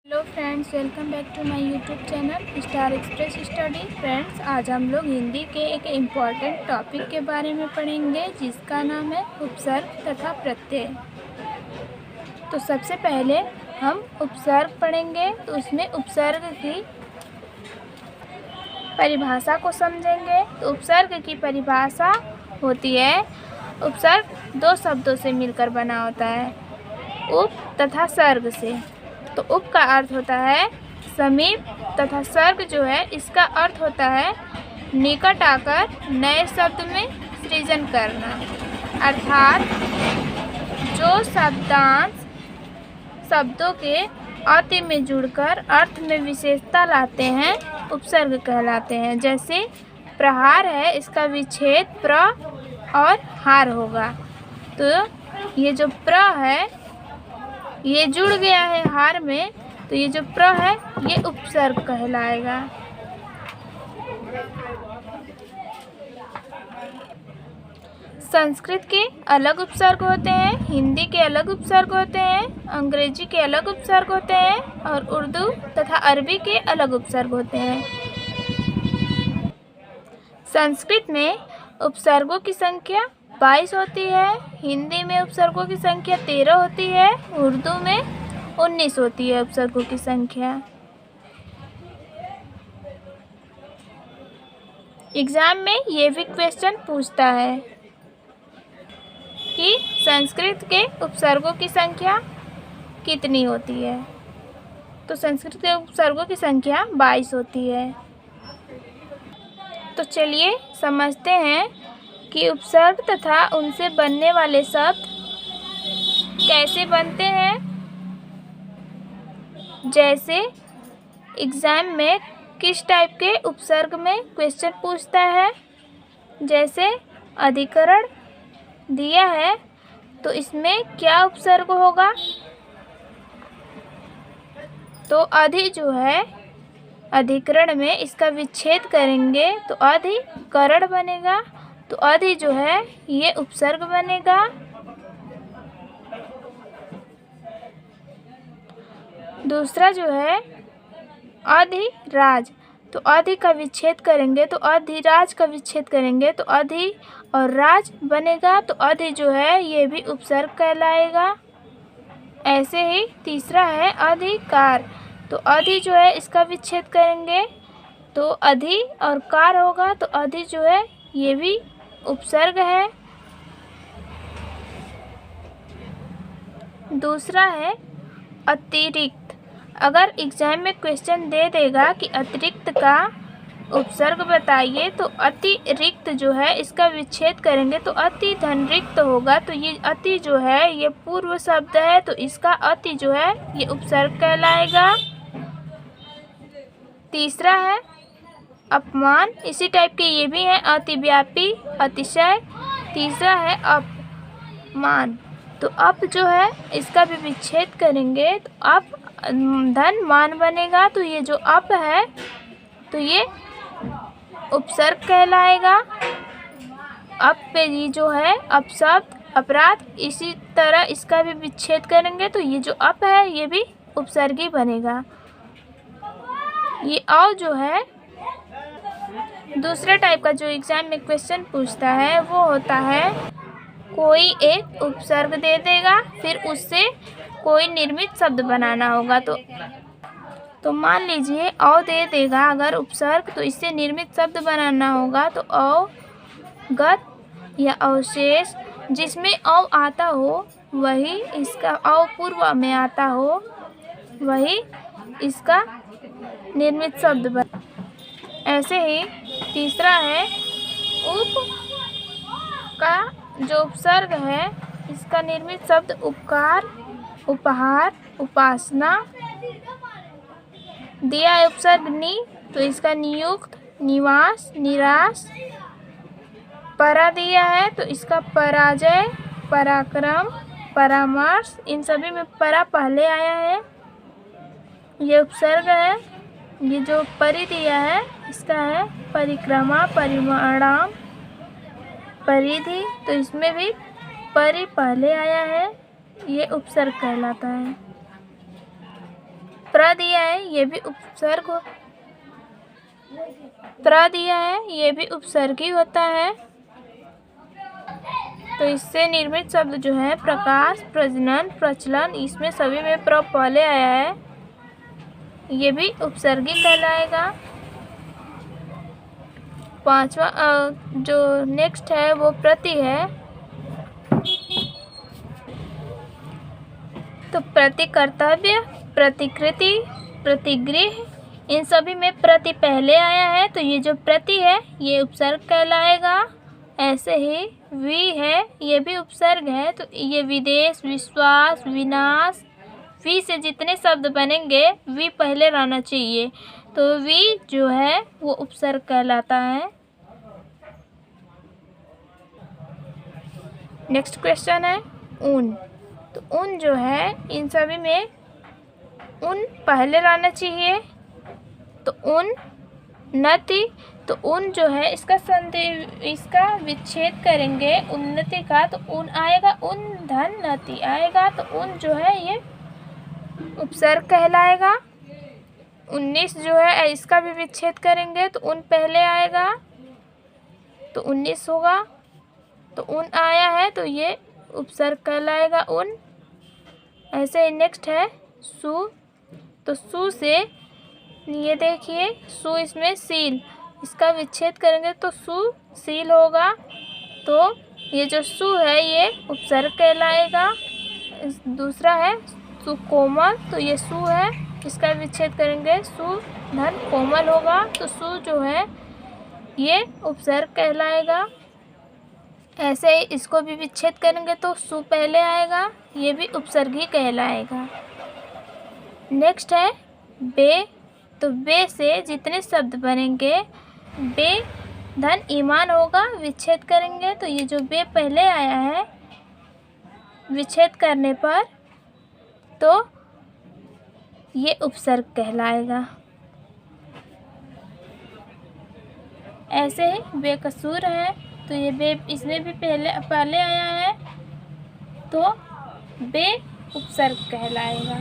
Hello friends, welcome back to my YouTube channel Star Express Study. Friends, आज हम लोग हिंदी के एक इम्पॉर्टेंट टॉपिक के बारे में पढ़ेंगे जिसका नाम है उपसर्ग तथा प्रत्यय। तो सबसे पहले हम उपसर्ग पढ़ेंगे, तो उसमें उपसर्ग की परिभाषा को समझेंगे। तो उपसर्ग की परिभाषा होती है, उपसर्ग दो शब्दों से मिलकर बना होता है, उप तथा सर्ग से। तो उप का अर्थ होता है समीप तथा सर्ग जो है इसका अर्थ होता है निकट आकर नए शब्द में सृजन करना। अर्थात जो शब्दांश शब्दों के अति में जुड़कर अर्थ में विशेषता लाते हैं उपसर्ग कहलाते हैं। जैसे प्रहार है, इसका विच्छेद प्र और हार होगा। तो ये जो प्र है ये जुड़ गया है हार में, तो ये जो प्र है ये उपसर्ग कहलाएगा। संस्कृत के अलग उपसर्ग होते हैं, हिंदी के अलग उपसर्ग होते हैं, अंग्रेजी के अलग उपसर्ग होते हैं और उर्दू तथा अरबी के अलग उपसर्ग होते हैं। संस्कृत में उपसर्गों की संख्या 22 होती है, हिंदी में उपसर्गों की संख्या 13 होती है, उर्दू में 19 होती है उपसर्गों की संख्या। एग्जाम में ये भी क्वेश्चन पूछता है कि संस्कृत के उपसर्गों की संख्या कितनी होती है। तो संस्कृत के उपसर्गों की संख्या 22 होती है। तो चलिए समझते हैं कि उपसर्ग तथा उनसे बनने वाले शब्द कैसे बनते हैं। जैसे एग्जाम में किस टाइप के उपसर्ग में क्वेश्चन पूछता है। जैसे अधिकरण दिया है तो इसमें क्या उपसर्ग होगा। तो अधि जो है अधिकरण में इसका विच्छेद करेंगे तो अधिकरण बनेगा। तो अधि जो है ये उपसर्ग बनेगा। दूसरा जो है अधिराज, तो अधि का विच्छेद करेंगे तो अधिराज का विच्छेद करेंगे तो अधि और राज बनेगा। तो अधि जो है ये भी उपसर्ग कहलाएगा। ऐसे ही तीसरा है अधिकार, तो अधि जो है इसका विच्छेद करेंगे तो अधि और कार होगा। तो अधि जो है ये भी उपसर्ग है। दूसरा है अतिरिक्त। अगर एग्जाम में क्वेश्चन दे देगा कि अतिरिक्त का उपसर्ग बताइए तो अतिरिक्त जो है इसका विच्छेद करेंगे तो अति धन रिक्त होगा। तो ये अति जो है ये पूर्व शब्द है, तो इसका अति जो है ये उपसर्ग कहलाएगा। तीसरा है अपमान, इसी टाइप के ये भी हैं, अतिव्यापी, अतिशय। तीसरा है अपमान, तो अप जो है इसका भी विच्छेद करेंगे तो अप धन मान बनेगा। तो ये जो अप है तो ये उपसर्ग कहलाएगा। अप पे ये जो है अपशब्द अपराध, इसी तरह इसका भी विच्छेद करेंगे तो ये जो अप है ये भी उपसर्ग ही बनेगा। ये औ जो है दूसरे टाइप का जो एग्जाम में क्वेश्चन पूछता है वो होता है कोई एक उपसर्ग दे देगा, फिर उससे कोई निर्मित शब्द बनाना होगा। तो मान लीजिए औ दे देगा अगर उपसर्ग, तो इससे निर्मित शब्द बनाना होगा। तो अवगत या अवशेष, जिसमें औ आता हो वही इसका औ पूर्व में आता हो वही इसका निर्मित शब्द बन। ऐसे ही तीसरा है उप का जो उपसर्ग है इसका निर्मित शब्द उपकार, उपहार, उपासना। दिया है उपसर्ग नि, तो इसका नियुक्त, निवास, निराश। परा दिया है तो इसका पराजय, पराक्रम, परामर्श। इन सभी में परा पहले आया है, ये उपसर्ग है। ये जो परि दिया है इसका है परिक्रमा, परिणाम, परिधि, तो इसमें भी परि पहले आया है, ये उपसर्ग कहलाता है। प्र दिया है, ये भी उपसर्ग त्र दिया है, ये भी उपसर्ग ही होता है। तो इससे निर्मित शब्द जो है प्रकाश, प्रजनन, प्रचलन, इसमें सभी में प्र पहले आया है, ये भी उपसर्ग ही कहलाएगा। पांचवा जो नेक्स्ट है वो प्रति है। तो प्रति कर्तव्य, प्रतिकृति, प्रतिगृह, इन सभी में प्रति पहले आया है, तो ये जो प्रति है ये उपसर्ग कहलाएगा। ऐसे ही वि है, ये भी उपसर्ग है, तो ये विदेश, विश्वास, विनाश, वि से जितने शब्द बनेंगे वि पहले रहना चाहिए, तो वि जो है वो उपसर्ग कहलाता है। नेक्स्ट क्वेश्चन है ऊन। तो ऊन जो है इन सभी में ऊन पहले रहना चाहिए, तो ऊन नति, तो ऊन जो है इसका विच्छेद करेंगे उन्नति का, तो ऊन आएगा, ऊन धन नति आएगा, तो ऊन जो है ये उपसर्ग कहलाएगा। 19 जो है इसका भी विच्छेद करेंगे तो ऊन पहले आएगा, तो 19 होगा, तो ऊन आया है तो ये उपसर्ग कहलाएगा ऊन। ऐसे ही नेक्स्ट है सु। तो सु से ये देखिए सु, इसमें सील, इसका विच्छेद करेंगे तो सु सील होगा, तो ये जो सु है ये उपसर्ग कहलाएगा। दूसरा है सुकोमल, तो ये सु है, इसका विच्छेद करेंगे सु धन कोमल होगा, तो सु जो है ये उपसर्ग कहलाएगा। ऐसे ही इसको भी विच्छेद करेंगे तो सु पहले आएगा, ये भी उपसर्ग ही कहलाएगा। नेक्स्ट है बे। तो बे से जितने शब्द बनेंगे बे धन ईमान होगा, विच्छेद करेंगे तो ये जो बे पहले आया है विच्छेद करने पर तो ये उपसर्ग कहलाएगा। ऐसे ही बेकसूर है, तो ये बे इसमें भी पहले आया है, तो बे उपसर्ग कहलाएगा।